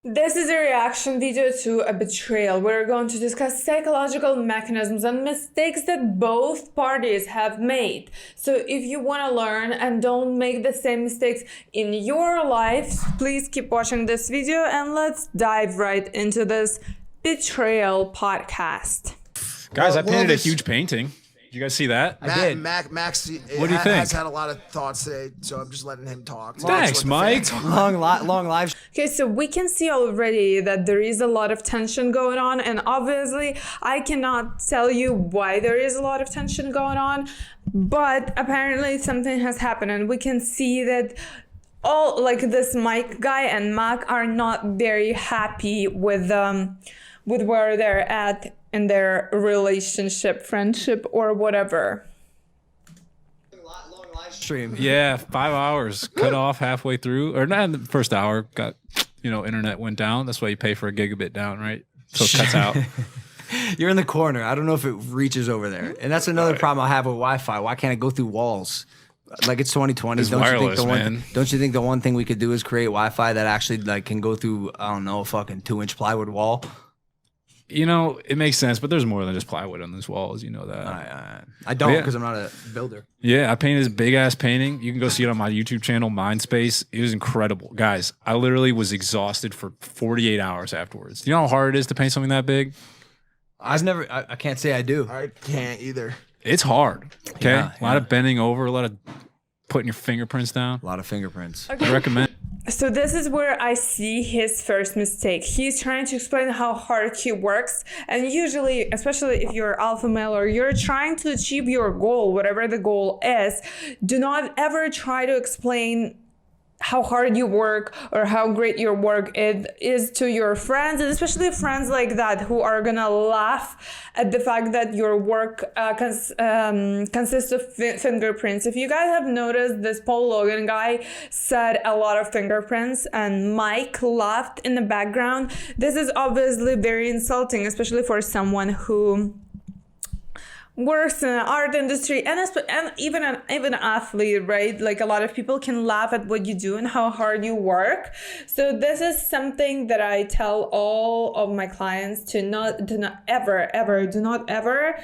This is a reaction video to a betrayal. We're going to discuss psychological mechanisms and mistakes that both parties have made. So if you want to learn and don't make the same mistakes in your life, please keep watching this video and let's dive right into this betrayal podcast. Guys, I painted a huge painting. Did you guys see that? I did. Max, what do you think? Has had a lot of thoughts today, so I'm just letting him talk. Thanks, Mike. Long live. Okay, so we can see already that there is a lot of tension going on, and obviously I cannot tell you why there is a lot of tension going on, but apparently something has happened, and we can see that all like this Mike guy and Mac are not very happy with where they're at in their relationship, friendship, or whatever. Long live stream. Yeah, 5 hours cut off halfway through, or not in the first hour. Got internet went down. That's why you pay for a gigabit down, right? So it cuts out. You're in the corner. I don't know if it reaches over there, and that's another problem I have with Wi-Fi. Why can't it go through walls? Like it's 2020. It's wireless, man. Don't you think the one thing we could do is create Wi-Fi that actually can go through, I don't know, a fucking 2-inch plywood wall? It makes sense, but there's more than just plywood on these walls. You know that. I don't because I'm not a builder. Yeah, I painted this big ass painting. You can go see it on my YouTube channel, Mindspace. It was incredible, guys. I literally was exhausted for 48 hours afterwards. You know how hard it is to paint something that big? I can't say I do. I can't either. It's hard. Okay, Yeah, a lot of bending over, a lot of putting your fingerprints down. A lot of fingerprints. Okay. I recommend. So this is where I see his first mistake. He's trying to explain how hard he works, and usually, especially if you're alpha male or you're trying to achieve your goal, whatever the goal is, do not ever try to explain how hard you work or how great your work is to your friends, and especially friends like that who are gonna laugh at the fact that your work consists of fingerprints. If you guys have noticed, this Logan guy said a lot of fingerprints and Mike laughed in the background. This is obviously very insulting, especially for someone who works in the art industry and even an athlete, right? Like a lot of people can laugh at what you do and how hard you work. So this is something that I tell all of my clients to do not ever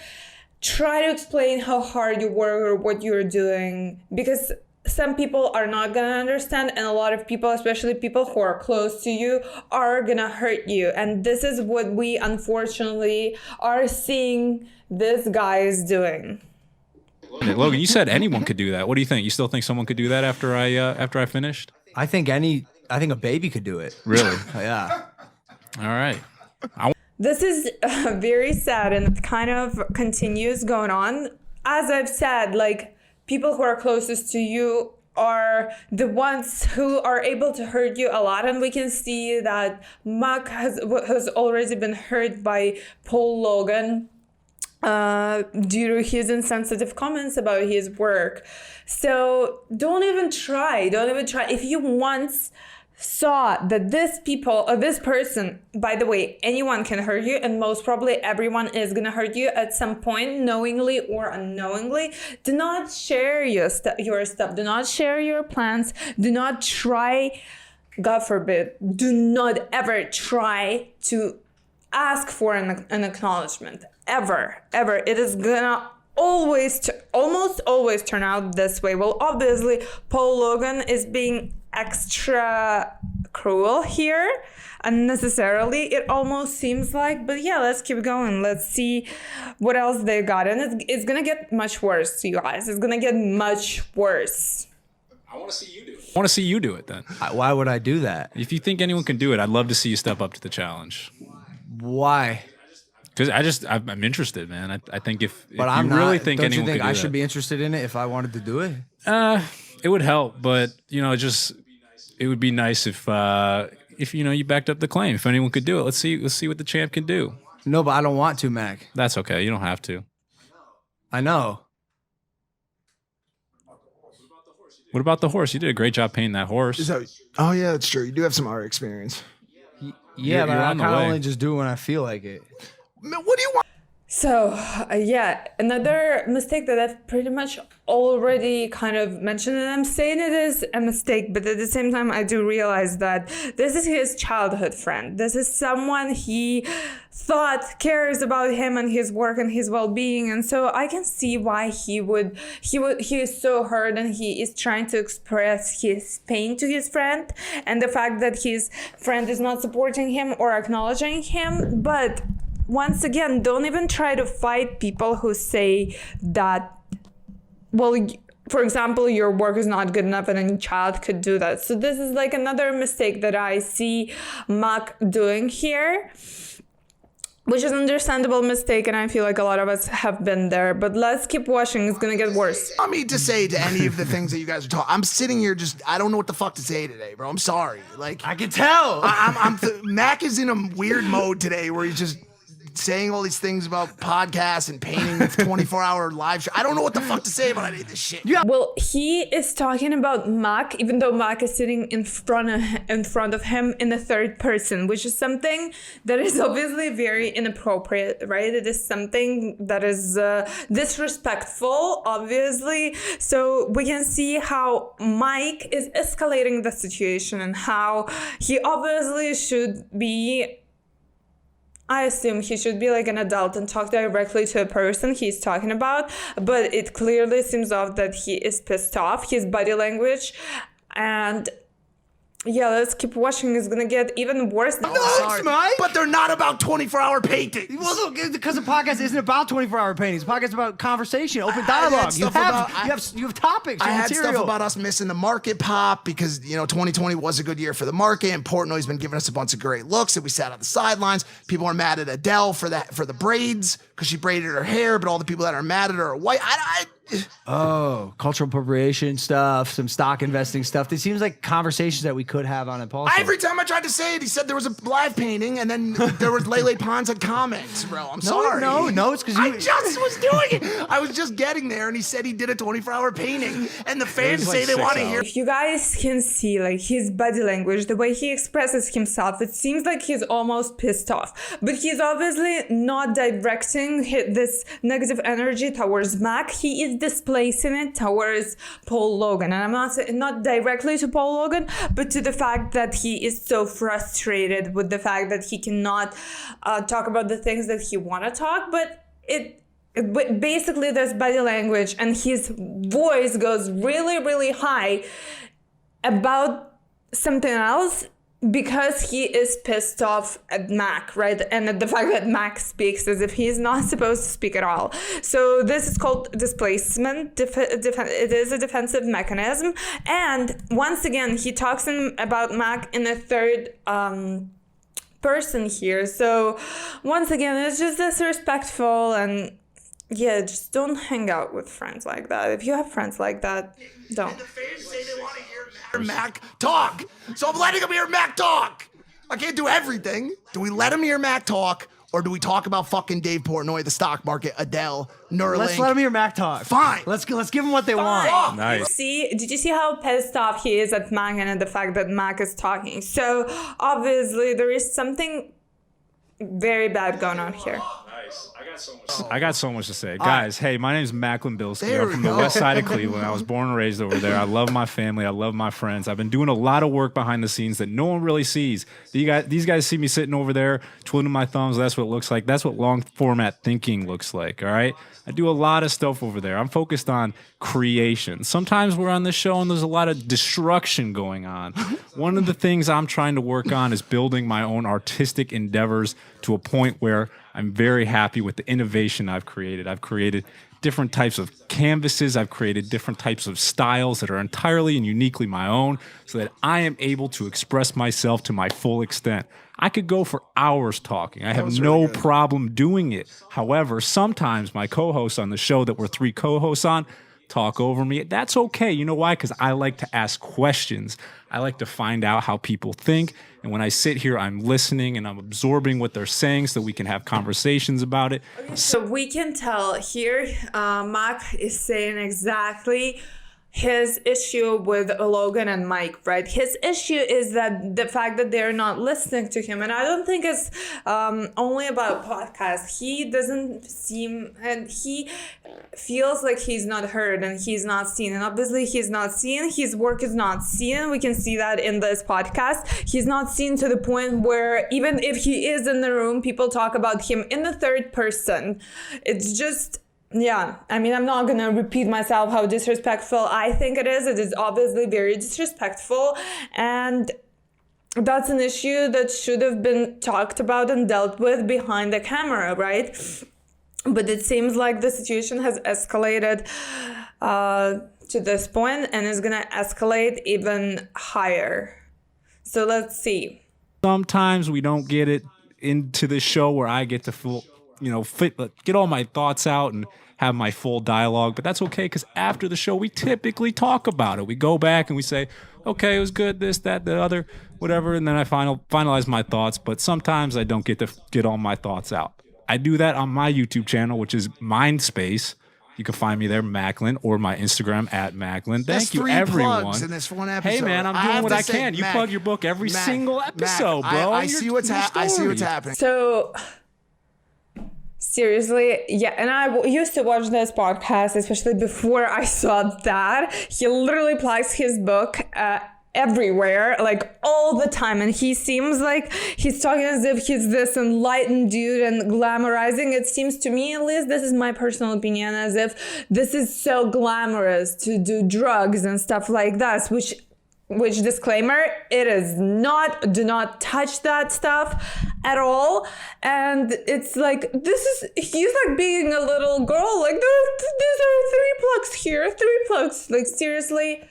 try to explain how hard you work or what you're doing, because some people are not gonna understand, and a lot of people, especially people who are close to you, are gonna hurt you. And this is what we unfortunately are seeing this guy is doing. Logan, you said anyone could do that. What do you think? You still think someone could do that after I finished? I think a baby could do it. Really? Yeah. All right. This is very sad, and it kind of continues going on. As I've said, like, people who are closest to you are the ones who are able to hurt you a lot, and we can see that Mark has already been hurt by Logan due to his insensitive comments about his work. So don't even try. If you once saw that this person, by the way, anyone can hurt you, and most probably everyone is gonna hurt you at some point, knowingly or unknowingly, do not share your stuff. Do not share your plans. Do not try, God forbid, do not ever try to ask for an acknowledgement. Ever. It is gonna almost always turn out this way. Well, obviously, Logan is being extra cruel here, unnecessarily, it almost seems like. But yeah, let's keep going. Let's see what else they got. And it's gonna get much worse, you guys. It's gonna get much worse. I want to see you do it. I want to see you do it then. Why would I do that? If you think anyone can do it, I'd love to see you step up to the challenge. Why? Because I'm interested, man. I think if you I'm really not, think don't anyone you think could do I should that, be interested in it if I wanted to do it? it would help, but it would be nice if you backed up the claim. If anyone could do it, let's see what the champ can do. No, but I don't want to, Mac. That's okay. You don't have to. I know. What about the horse? You did a great job painting that horse. Oh yeah, that's true. You do have some art experience. Yeah, but you're I on the kind of way. only just do it when I feel like it. Man, what do you want? So, yeah, another mistake that I've pretty much already kind of mentioned, and I'm saying it is a mistake, but at the same time, I do realize that this is his childhood friend. This is someone he thought cares about him and his work and his well-being. And so I can see why he is so hurt, and he is trying to express his pain to his friend, and the fact that his friend is not supporting him or acknowledging him. But once again, don't even try to fight people who say that, well, for example, your work is not good enough and any child could do that. So this is like another mistake that I see Mac doing here, which is an understandable mistake, and I feel like a lot of us have been there. But let's keep watching. It's gonna get worse. I mean to say to any of the things that you guys are talking. I'm sitting here I don't know what the fuck to say today, bro. I'm sorry. Like I can tell. Mac is in a weird mode today where he's just saying all these things about podcasts and painting with 24-hour live show. I don't know what the fuck to say about any of this shit. Yeah. Well, he is talking about Mac, even though Mac is sitting in front of him in the third person, which is something that is obviously very inappropriate, right? It is something that is disrespectful, obviously. So we can see how Mike is escalating the situation and how he obviously should be, I assume he should be like an adult and talk directly to a person he's talking about, but it clearly seems off that he is pissed off, his body language, and yeah, let's keep watching. It's gonna get even worse. No, it's Mike. But they're not about 24-hour paintings. Well, look, because the podcast isn't about 24-hour paintings. The podcast is about conversation, open dialogue. You have topics. I had material. stuff about us missing the market pop because 2020 was a good year for the market, and Portnoy's been giving us a bunch of great looks, and we sat on the sidelines. People are mad at Adele for the braids because she braided her hair, but all the people that are mad at her are white. Oh, cultural appropriation stuff, some stock investing stuff. It seems like conversations that we could have on Impaulsive. Every time I tried to say it, he said there was a live painting, and then there was Lele Pons had comments, bro. I'm sorry. No, it's because I just was doing it. I was just getting there, and he said he did a 24-hour painting, and the fans say they want to hear. If you guys can see like his body language, the way he expresses himself, it seems like he's almost pissed off. But he's obviously not directing this negative energy towards Mac. He is displacing it towards Paul Logan, and I'm not saying not directly to Paul Logan, but to the fact that he is so frustrated with the fact that he cannot talk about the things that he want to talk. But basically there's body language, and his voice goes really, really high about something else, because he is pissed off at Mac, right? And at the fact that Mac speaks as if he's not supposed to speak at all. So this is called displacement. It is a defensive mechanism. And once again, he talks about Mac in a third person here. So once again, it's just disrespectful, and yeah, just don't hang out with friends like that. If you have friends like that, don't. And the fans say they want to hear Mac talk. So I'm letting him hear Mac talk. I can't do everything. Do we let him hear Mac talk, or do we talk about fucking Dave Portnoy, the stock market, Adele, Neuralink? Let's let him hear Mac talk. Fine. Let's give him what they want. Fuck. Nice. Did you see how pissed off he is at Mac and at the fact that Mac is talking? So obviously there is something very bad going on here. Nice. I got so much to say. Guys, hey, my name is Macklin Bilski. There I'm we from go. the west side of Cleveland. I was born and raised over there. I love my family. I love my friends. I've been doing a lot of work behind the scenes that no one really sees. These guys see me sitting over there, twiddling my thumbs. That's what it looks like. That's what long format thinking looks like, all right? I do a lot of stuff over there. I'm focused on creation. Sometimes we're on this show and there's a lot of destruction going on. One of the things I'm trying to work on is building my own artistic endeavors to a point where I'm very happy with the innovation I've created. I've created different types of canvases. I've created different types of styles that are entirely and uniquely my own so that I am able to express myself to my full extent. I could go for hours talking. I have no problem doing it. However, sometimes my co-hosts on the show that we're 3 co-hosts on talk over me. That's okay. You know why? Because I like to ask questions. I like to find out how people think. And when I sit here, I'm listening and I'm absorbing what they're saying so we can have conversations about it. So we can tell here, Mac is saying exactly his issue with Logan and Mike, right? His issue is that the fact that they're not listening to him. And I don't think it's only about podcasts. He doesn't seem, and he feels like he's not heard and he's not seen. And obviously he's not seen. His work is not seen. We can see that in this podcast. He's not seen to the point where even if he is in the room, people talk about him in the third person. It's just... yeah, I mean, I'm not going to repeat myself how disrespectful I think it is. It is obviously very disrespectful. And that's an issue that should have been talked about and dealt with behind the camera, right? But it seems like the situation has escalated to this point and is going to escalate even higher. So let's see. Sometimes we don't get it into the show where I get to get all my thoughts out and have my full dialogue, but that's okay because after the show we typically talk about it. We go back and we say, okay, it was good, this, that, the other, whatever, and then I finalize my thoughts. But sometimes I don't get to get all my thoughts out. I do that on my YouTube channel, which is Mindspace. You can find me there, Macklin, or my Instagram at Macklin. Thank you, everyone. Plugs in this one episode. Hey, man, I'm doing what I can. You plug your book every single episode, bro. I see what's happening. So... seriously, yeah, and I used to watch this podcast, especially before I saw that. He literally plugs his book everywhere, like all the time, and he seems like he's talking as if he's this enlightened dude and glamorizing. It seems to me, at least, this is my personal opinion, as if this is so glamorous to do drugs and stuff like that, which disclaimer, it is not. Do not touch that stuff at all. And it's like, he's like being a little girl, like, these are 3 plugs here, 3 plugs. Like, seriously,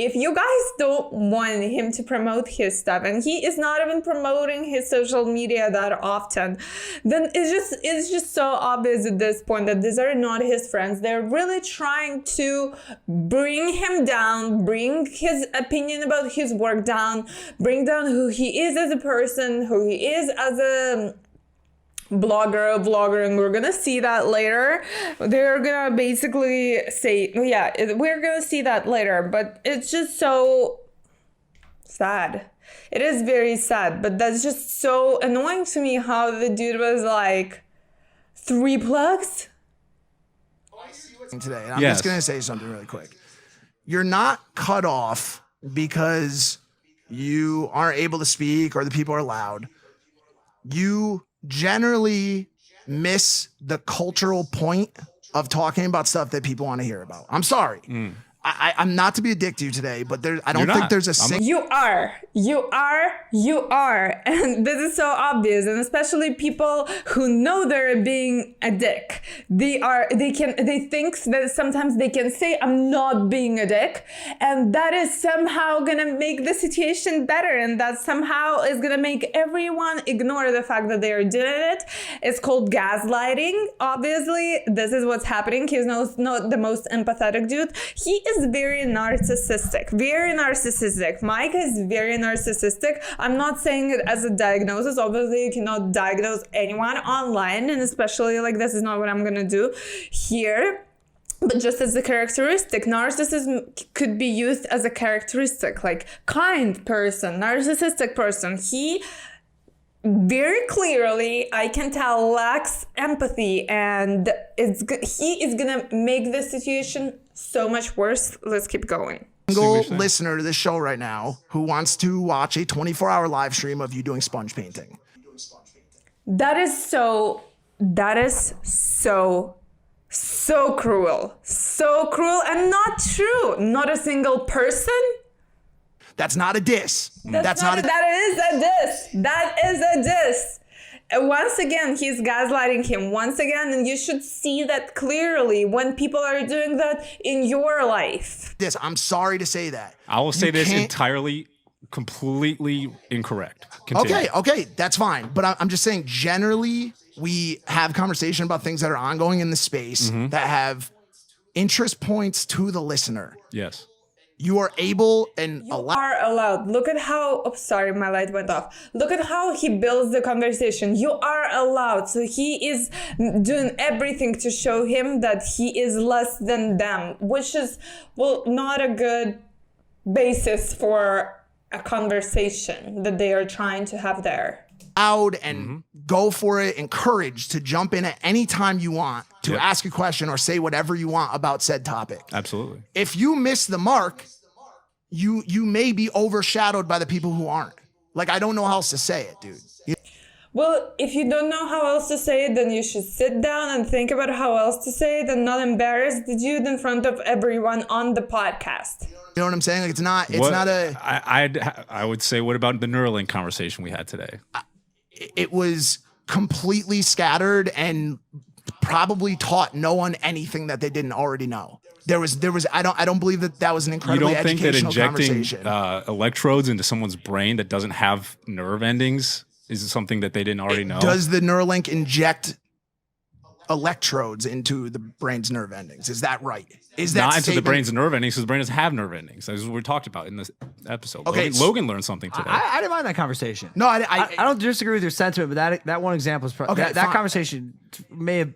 if you guys don't want him to promote his stuff, and he is not even promoting his social media that often, then it's just so obvious at this point that these are not his friends. They're really trying to bring him down, bring his opinion about his work down, bring down who he is as a person, who he is as a vlogger, and we're gonna see that later. They're gonna basically say, yeah, we're gonna see that later, but it's just so sad. It is very sad, but that's just so annoying to me how the dude was like, 3 plugs? Today, and I'm just gonna say something really quick. You're not cut off because you aren't able to speak or the people are loud. You generally miss the cultural point of talking about stuff that people want to hear about. I'm sorry. I'm not to be a dick to you today, but I don't think there's a single... You are. And this is so obvious. And especially people who know they're being a dick. They think that sometimes they can say, I'm not being a dick. And that is somehow going to make the situation better. And that somehow is going to make everyone ignore the fact that they are doing it. It's called gaslighting. Obviously, this is what's happening. He's not the most empathetic dude. He is very narcissistic. Mike is very narcissistic. I'm not saying it as a diagnosis. Obviously, you cannot diagnose anyone online, and especially like this is not what I'm gonna do here. But just as a characteristic, narcissism could be used as a characteristic, like kind person, narcissistic person. He very clearly, I can tell, lacks empathy, and he is gonna make the situation so much worse. Let's keep going. Single listener to this show right now who wants to watch a 24-hour live stream of you doing sponge painting. That is so cruel. So cruel and not true. Not a single person. That's not a diss. That is a diss. Once again, he's gaslighting him. Once again, and you should see that clearly when people are doing that in your life. I'm sorry to say that. I will say this entirely, completely incorrect. Continue. Okay, that's fine. But I'm just saying, generally, we have conversation about things that are ongoing in the space that have interest points to the listener. Yes. You are able and You are allowed. Look at how, oh, sorry, my light went off. Look at how he builds the conversation. You are allowed. So he is doing everything to show him that he is less than them, which is, well, not a good basis for a conversation that they are trying to have there. Allowed and go for it, encouraged to jump in at any time you want to ask a question or say whatever you want about said topic. Absolutely. If you miss the mark, you may be overshadowed by the people who aren't. Like, I don't know how else to say it, dude. Well, if you don't know how else to say it, then you should sit down and think about how else to say it and not embarrass the dude in front of everyone on the podcast. You know what I'm saying? Like, it's not I would say, what about the Neuralink conversation we had today? It was completely scattered and probably taught no one anything that they didn't already know. There was I don't believe that was an incredibly educational conversation. You don't think that injecting electrodes into someone's brain that doesn't have nerve endings is something that they didn't already know? Does the Neuralink inject electrodes into the brain's nerve endings? Is that right? Is that not into the brain's nerve endings, because the brain doesn't have nerve endings. That's what we talked about in this episode. Okay, Logan learned something today. I didn't mind that conversation. No, I don't disagree with your sentiment, but that one example is Okay, that fine. conversation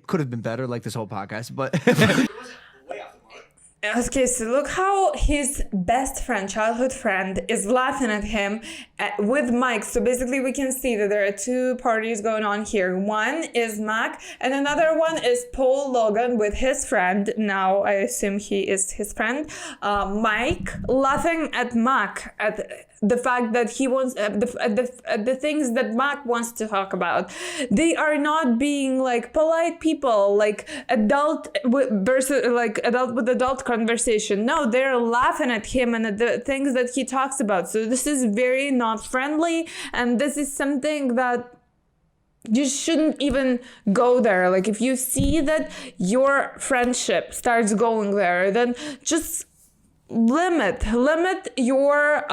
could have been better, like this whole podcast, but Okay, so look how his best friend, childhood friend, is laughing at him with Mike. So basically we can see that there are two parties going on here. One is Mac and another one is Paul Logan with his friend. Now I assume he is his friend. Mike laughing at Mac at the fact that he wants the things that Mac wants to talk about. They are not being like polite people, like adult versus like adult with adult conversation. No, they're laughing at him and at the things that he talks about. So this is very not friendly, and this is something that you shouldn't even go there. Like, if you see that your friendship starts going there, then just limit your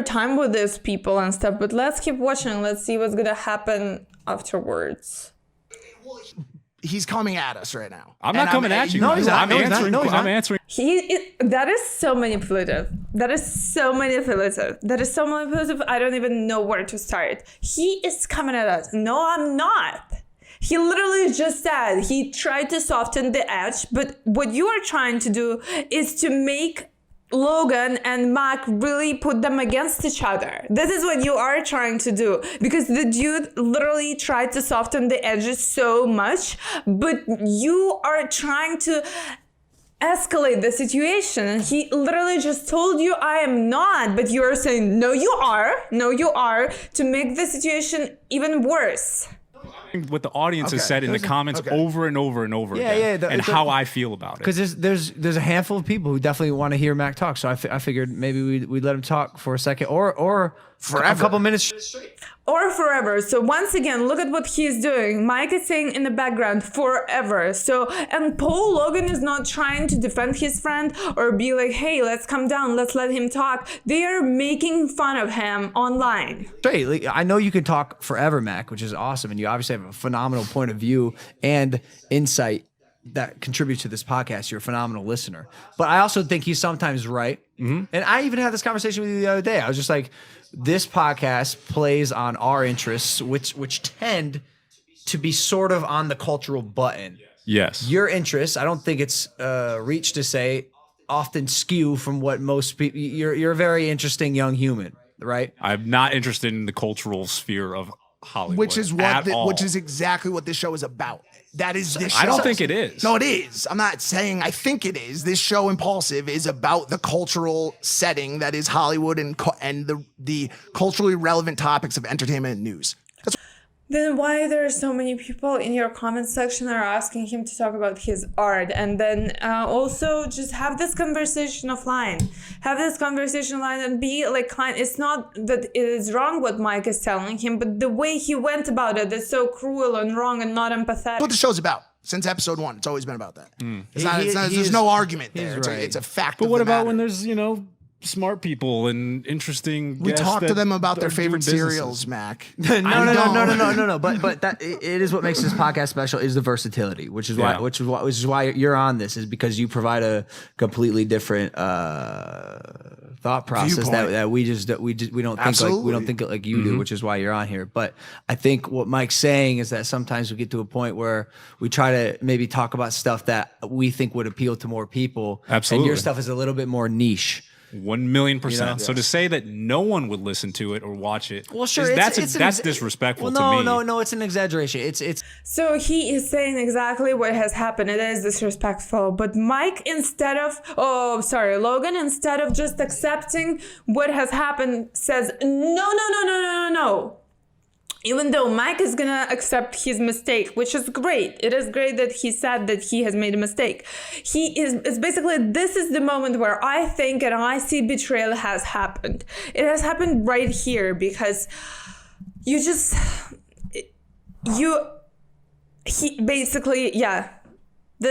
time with these people and stuff. But let's keep watching. Let's see what's gonna happen afterwards. He's coming at us right now. I'm not coming at you. No, he's not. I'm answering. That is so manipulative. That is so manipulative. I don't even know where to start. He is coming at us. No, I'm not. He literally just said he tried to soften the edge, but what you are trying to do is to make Logan and Mac really put them against each other. This is what you are trying to do, because the dude literally tried to soften the edges so much, but you are trying to escalate the situation, and he literally just told you I am not, but you are saying no you are to make the situation even worse. What the audience has said in the comments over and over and over again, and how I feel about it. Because there's a handful of people who definitely want to hear Mac talk, so I figured maybe we'd let him talk for a second, or forever. A couple minutes straight. Or forever. So once again, look at what he's doing. Mike is saying in the background, forever. So, and Paul Logan is not trying to defend his friend or be like, hey, let's come down, let's let him talk. They are making fun of him online. Straight. Like, I know you can talk forever, Mac, which is awesome, and you obviously have a phenomenal point of view and insight that contributes to this podcast. You're a phenomenal listener. But I also think he's sometimes right. Mm-hmm. And I even had this conversation with you the other day. I was just like, this podcast plays on our interests, which tend to be sort of on the cultural button. Yes. Your interests, I don't think it's reach to say, often skew from what most people. You're a very interesting young human, right? I'm not interested in the cultural sphere of Hollywood, which is exactly what this show is about. That is this show. I don't think it is. No, it is. I'm not saying I think it is. This show, Impaulsive, is about the cultural setting that is Hollywood and the culturally relevant topics of entertainment and news. Then why there are so many people in your comment section are asking him to talk about his art, and then also just have this conversation offline. Have this conversation offline and be like kind. It's not that it is wrong what Mike is telling him, but the way he went about it is so cruel and wrong and not empathetic. What the show's about. Since episode 1, it's always been about that. There's no argument there. It's a fact. But of what the about matter. when there's, smart people and interesting. We guests talk to that them about their are doing favorite businesses. cereals, Mac. No. But that it is what makes this podcast special is the versatility, which is why you're on this, is because you provide a completely different thought process that we don't think like you do, which is why you're on here. But I think what Mike's saying is that sometimes we get to a point where we try to maybe talk about stuff that we think would appeal to more people. Absolutely. And your stuff is a little bit more niche. 1,000,000%. So to say that no one would listen to it or watch it, Well, sure, that's disrespectful to me. No, it's an exaggeration. It's So he is saying exactly what has happened. It is disrespectful. But Mike, Logan, instead of just accepting what has happened, says, no. Even though Mike is going to accept his mistake, which is great. It is great that he said that he has made a mistake. It's basically, this is the moment where I think and I see betrayal has happened. It has happened right here because this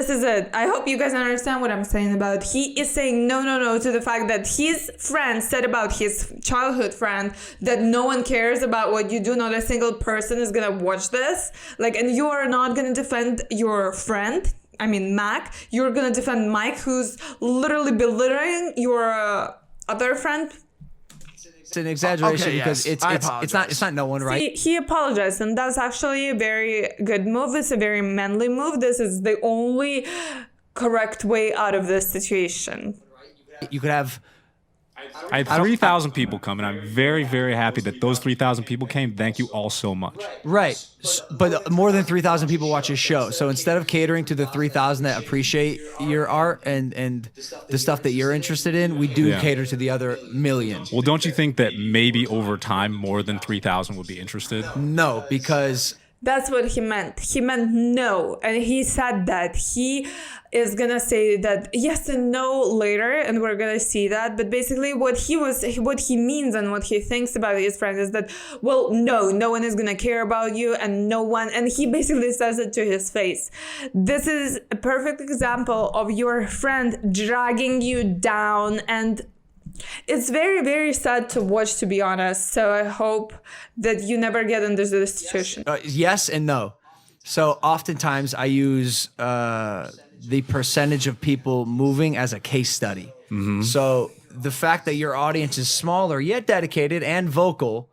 is it. I hope you guys understand what I'm saying about. He is saying no to the fact that his friend said about his childhood friend that no one cares about what you do. Not a single person is gonna watch this. And you are not gonna defend your friend. I mean, Mac. You're gonna defend Mike, who's literally belittling your other friend. It's an exaggeration because it's not no one, right? He apologized, and that's actually a very good move. It's a very manly move. This is the only correct way out of this situation. You could have. I had 3,000 people come, and I'm very, very happy that those 3,000 people came. Thank you all so much. Right. But more than 3,000 people watch his show. So instead of catering to the 3,000 that appreciate your art and the stuff that you're interested in, we do cater to the other million. Well, don't you think that maybe over time more than 3,000 would be interested? No, because... That's what he meant. He meant no. And he said that. He is going to say that yes and no later, and we're going to see that. But basically what he means and what he thinks about his friend is that, well, no one is going to care about you, and and he basically says it to his face. This is a perfect example of your friend dragging you down, and it's very, very sad to watch, to be honest. So I hope that you never get into this situation. Yes and no. So oftentimes I use the percentage of people moving as a case study. Mm-hmm. So the fact that your audience is smaller yet dedicated and vocal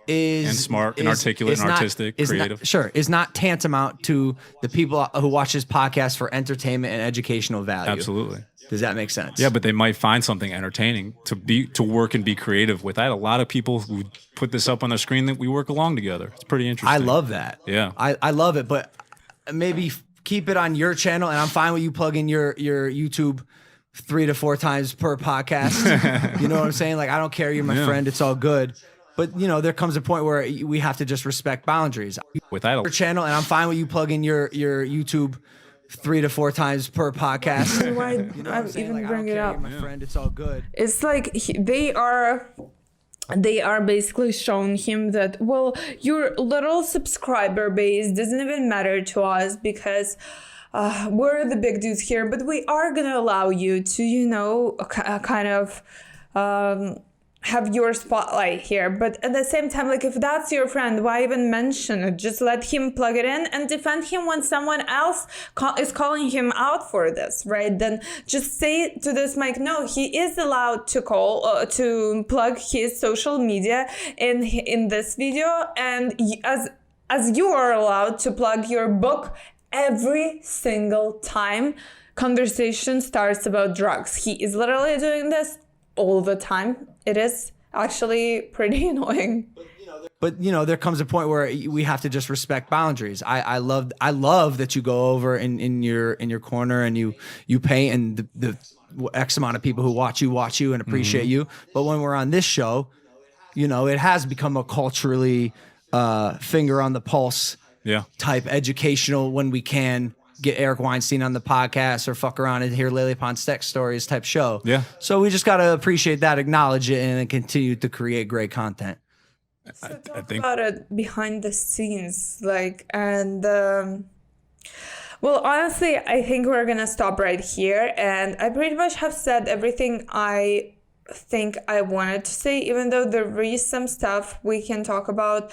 is smart and articulate and artistic, creative. Is not tantamount to the people who watch this podcast for entertainment and educational value. Absolutely. Does that make sense? Yeah, but they might find something entertaining to work and be creative with. I had a lot of people who put this up on their screen that we work along together. It's pretty interesting. I love that. Yeah. I love it, but maybe keep it on your channel, and I'm fine with you plugging your YouTube 3 to 4 times per podcast. You know what I'm saying? I don't care. You're my friend. It's all good. But, there comes a point where we have to just respect boundaries. With your channel, and I'm fine with you plugging your YouTube 3 to 4 times per podcast. Why I even bring it up? You're my friend. It's all good. It's like they are basically showing him that, well, your little subscriber base doesn't even matter to us because we're the big dudes here, but we are going to allow you to, kind of have your spotlight here. But at the same time, if that's your friend, why even mention it? Just let him plug it in and defend him when someone else is calling him out for this, right? Then just say to this Mike, no, he is allowed to to plug his social media in this video, and as you are allowed to plug your book every single time conversation starts about drugs. He is literally doing this all the time. It is actually pretty annoying. But there comes a point where we have to just respect boundaries. I love that you go over in your corner and you paint, and the X amount of people who watch you and appreciate you. But when we're on this show, it has become a culturally finger on the pulse type educational, when we can get Eric Weinstein on the podcast or fuck around and hear Lily Pond sex stories type show. Yeah. So we just got to appreciate that, acknowledge it, and then continue to create great content. So talk about it behind the scenes, Well, honestly, I think we're gonna stop right here, and I pretty much have said everything I think I wanted to say, even though there is some stuff we can talk about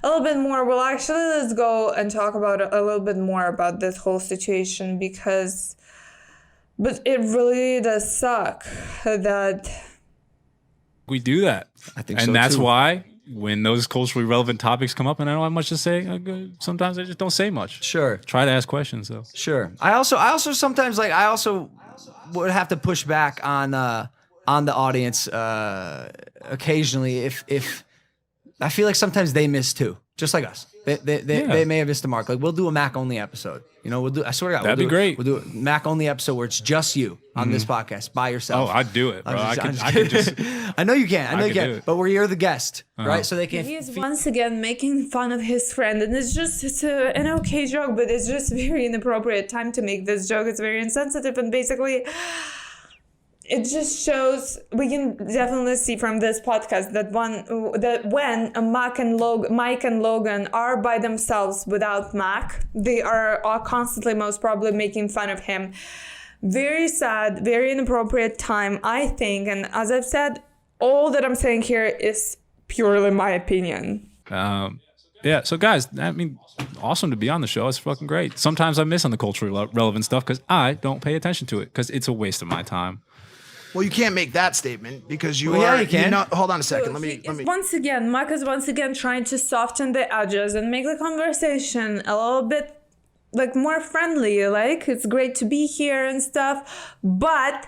a little bit more. Well, actually, let's go and talk about a little bit more about this whole situation, but it really does suck that We do that. I think and so, that's too. why when those culturally relevant topics come up and I don't have much to say, sometimes I just don't say much. Sure. Try to ask questions though. Sure. I also sometimes I also would have to push back on the audience occasionally if I feel like sometimes they miss too, just like us. They may have missed the mark. Like we'll do a Mac only episode. We'll do. I swear to God, That'd be great. We'll do a Mac only episode where it's just you on this podcast by yourself. Oh, I'd do it, bro. I'm I just could just I know you can. I know you could do can. it. But where you're the guest, right? So they can. he is once again making fun of his friend, and it's an okay joke, but it's just very inappropriate time to make this joke. It's very insensitive, and basically it just shows, we can definitely see from this podcast that when Mike and Logan are by themselves without Mac, they are constantly most probably making fun of him. Very sad, very inappropriate time, I think. And as I've said, all that I'm saying here is purely my opinion. Yeah, so guys, I mean, awesome to be on the show. It's fucking great. Sometimes I miss on the culturally relevant stuff because I don't pay attention to it because it's a waste of my time. Well, you can't make that statement because you Well, are. yeah, you can. Hold on a second. Let me. Once again, Mike is once again trying to soften the edges and make the conversation a little bit like more friendly. Like, it's great to be here and stuff. But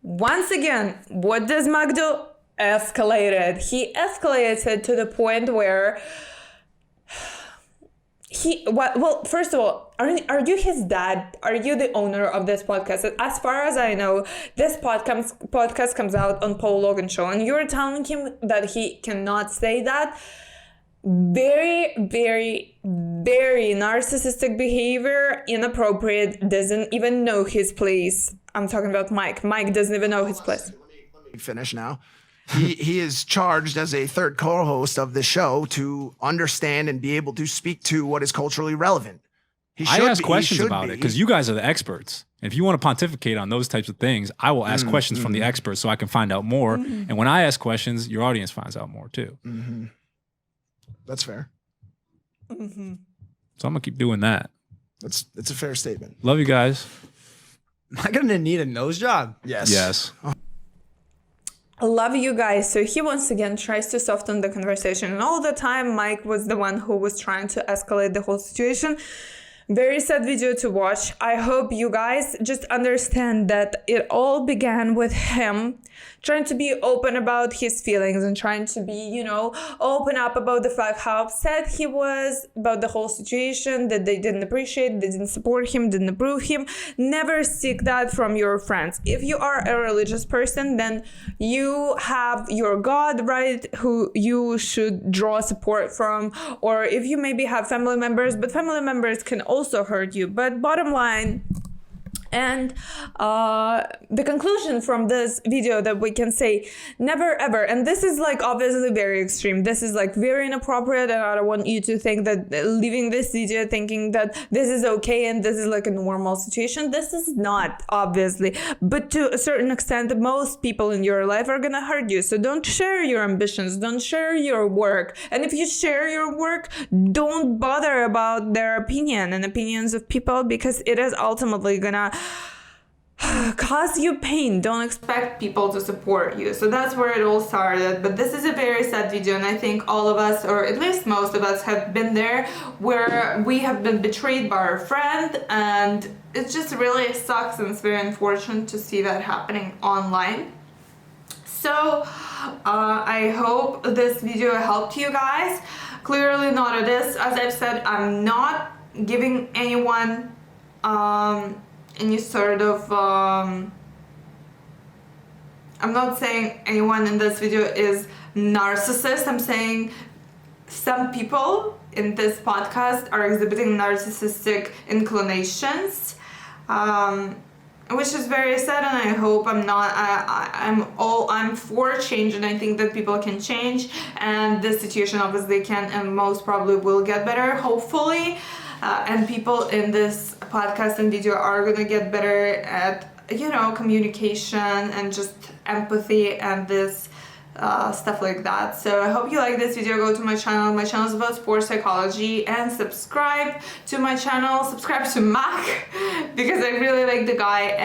once again, what does Mike do? Escalated. He escalates it to the point where well, first of all, are you his dad? Are you the owner of this podcast? As far as I know, this podcast comes out on Paul Logan show, and you're telling him that he cannot say that. Very, very, very narcissistic behavior, inappropriate, doesn't even know his place. I'm talking about Mike. Mike doesn't even know his place. Let me finish now. He is charged as a third co-host of the show to understand and be able to speak to what is culturally relevant. I ask questions about it because you guys are the experts. And if you want to pontificate on those types of things, I will ask questions from the experts so I can find out more. And when I ask questions, your audience finds out more too. That's fair. So I'm gonna keep doing that. It's a fair statement. Love you guys. Am I gonna need a nose job? Yes. Yes. I love you guys. So he once again tries to soften the conversation, and all the time Mike was the one who was trying to escalate the whole situation. Very sad video to watch. I hope you guys just understand that it all began with him trying to be open about his feelings and trying to be, open up about the fact how upset he was about the whole situation, that they didn't appreciate, they didn't support him, didn't approve him. Never seek that from your friends. If you are a religious person, then you have your God, right, who you should draw support from. Or if you maybe have family members, but family members can also hurt you. But bottom line, and the conclusion from this video that we can say, never ever, and this is like obviously very extreme, this is like very inappropriate, and I don't want you to think that leaving this video thinking that this is okay and this is like a normal situation. This is not, obviously, but to a certain extent, most people in your life are gonna hurt you. So don't share your ambitions, don't share your work, and if you share your work, don't bother about their opinion and opinions of people, because it is ultimately gonna cause you pain. Don't expect people to support you. So that's where it all started. But this is a very sad video, and I think all of us, or at least most of us, have been there where we have been betrayed by our friend, and it just really sucks, and it's very unfortunate to see that happening online. So I hope this video helped you guys. Clearly not it is. As I've said, I'm not giving anyone any sort of I'm not saying anyone in this video is narcissist. I'm saying some people in this podcast are exhibiting narcissistic inclinations, which is very sad, and I hope I'm not. I'm for change, and I think that people can change, and this situation obviously can and most probably will get better, hopefully. And people in this podcast and video are gonna get better at, you know, communication and just empathy and this stuff like that. So I hope you like this video. Go to my channel. My channel is about sports psychology, and subscribe to my channel. Subscribe to Mac because I really like the guy.